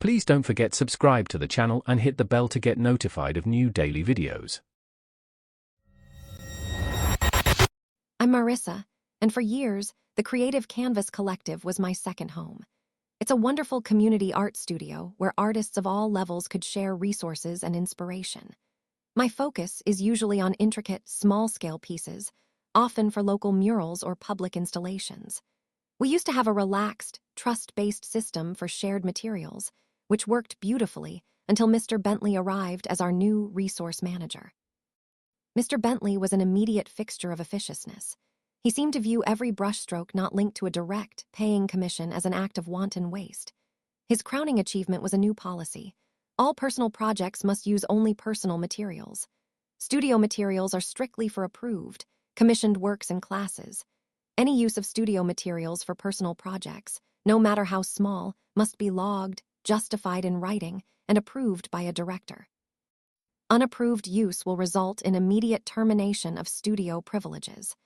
Please don't forget subscribe to the channel and hit the bell to get notified of new daily videos. I'm Marissa, and for years, the Creative Canvas Collective was my second home. It's a wonderful community art studio where artists of all levels could share resources and inspiration. My focus is usually on intricate, small-scale pieces, often for local murals or public installations. We used to have a relaxed, trust-based system for shared materials, which worked beautifully until Mr. Bentley arrived as our new resource manager. Mr. Bentley was an immediate fixture of officiousness. He seemed to view every brushstroke not linked to a direct, paying commission as an act of wanton waste. His crowning achievement was a new policy. All personal projects must use only personal materials. Studio materials are strictly for approved, commissioned works and classes. Any use of studio materials for personal projects, no matter how small, must be logged, justified in writing, and approved by a director. Unapproved use will result in immediate termination of studio privileges.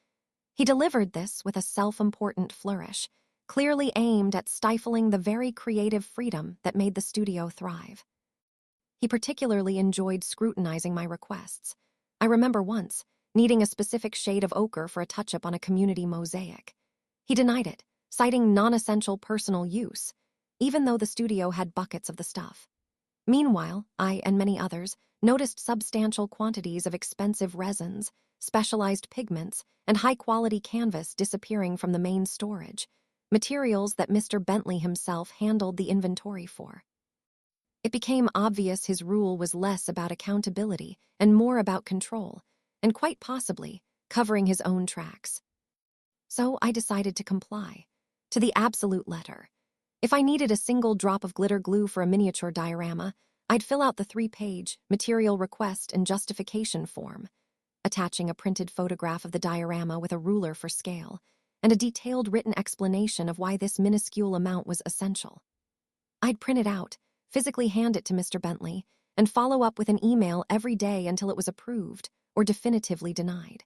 He delivered this with a self-important flourish, clearly aimed at stifling the very creative freedom that made the studio thrive. He particularly enjoyed scrutinizing my requests. I remember once needing a specific shade of ochre for a touch-up on a community mosaic. He denied it, citing non-essential personal use, even though the studio had buckets of the stuff. Meanwhile, I and many others noticed substantial quantities of expensive resins, specialized pigments, and high-quality canvas disappearing from the main storage, materials that Mr. Bentley himself handled the inventory for. It became obvious his rule was less about accountability and more about control, and quite possibly covering his own tracks. So I decided to comply, to the absolute letter. If I needed a single drop of glitter glue for a miniature diorama, I'd fill out the 3-page material request and justification form, attaching a printed photograph of the diorama with a ruler for scale, and a detailed written explanation of why this minuscule amount was essential. I'd print it out, physically hand it to Mr. Bentley, and follow up with an email every day until it was approved or definitively denied.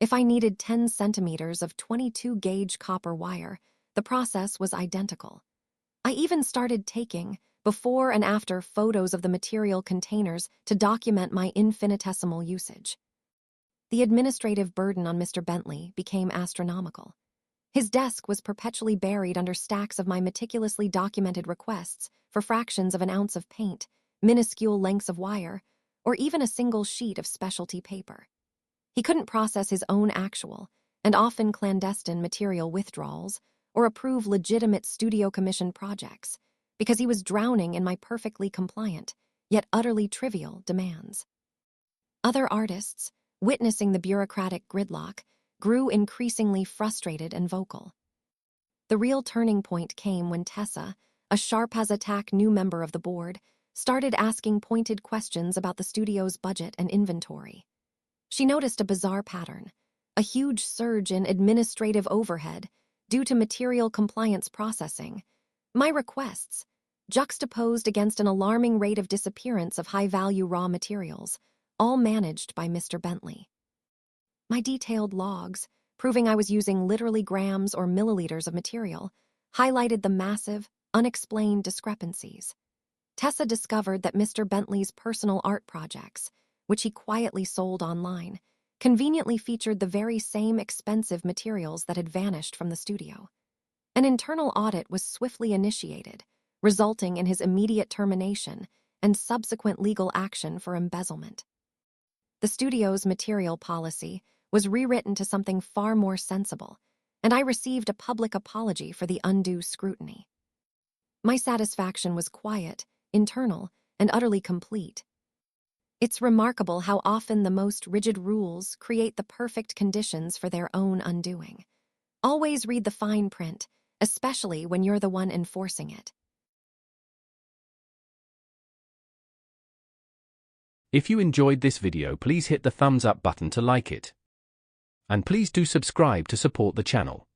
If I needed 10 centimeters of 22-gauge copper wire, the process was identical. I even started taking before and after photos of the material containers to document my infinitesimal usage. The administrative burden on Mr. Bentley became astronomical. His desk was perpetually buried under stacks of my meticulously documented requests for fractions of an ounce of paint, minuscule lengths of wire, or even a single sheet of specialty paper. He couldn't process his own actual, and often clandestine material withdrawals, or approve legitimate studio commission projects, because he was drowning in my perfectly compliant, yet utterly trivial demands. Other artists, witnessing the bureaucratic gridlock, grew increasingly frustrated and vocal. The real turning point came when Tessa, a sharp-as-a-tack new member of the board, started asking pointed questions about the studio's budget and inventory. She noticed a bizarre pattern, a huge surge in administrative overhead due to material compliance processing. My requests, juxtaposed against an alarming rate of disappearance of high-value raw materials, all managed by Mr. Bentley. My detailed logs, proving I was using literally grams or milliliters of material, highlighted the massive, unexplained discrepancies. Tessa discovered that Mr. Bentley's personal art projects, which he quietly sold online, conveniently featured the very same expensive materials that had vanished from the studio. An internal audit was swiftly initiated, resulting in his immediate termination and subsequent legal action for embezzlement. The studio's material policy was rewritten to something far more sensible, and I received a public apology for the undue scrutiny. My satisfaction was quiet, internal, and utterly complete. It's remarkable how often the most rigid rules create the perfect conditions for their own undoing. Always read the fine print, especially when you're the one enforcing it. If you enjoyed this video, please hit the thumbs up button to like it. And please do subscribe to support the channel.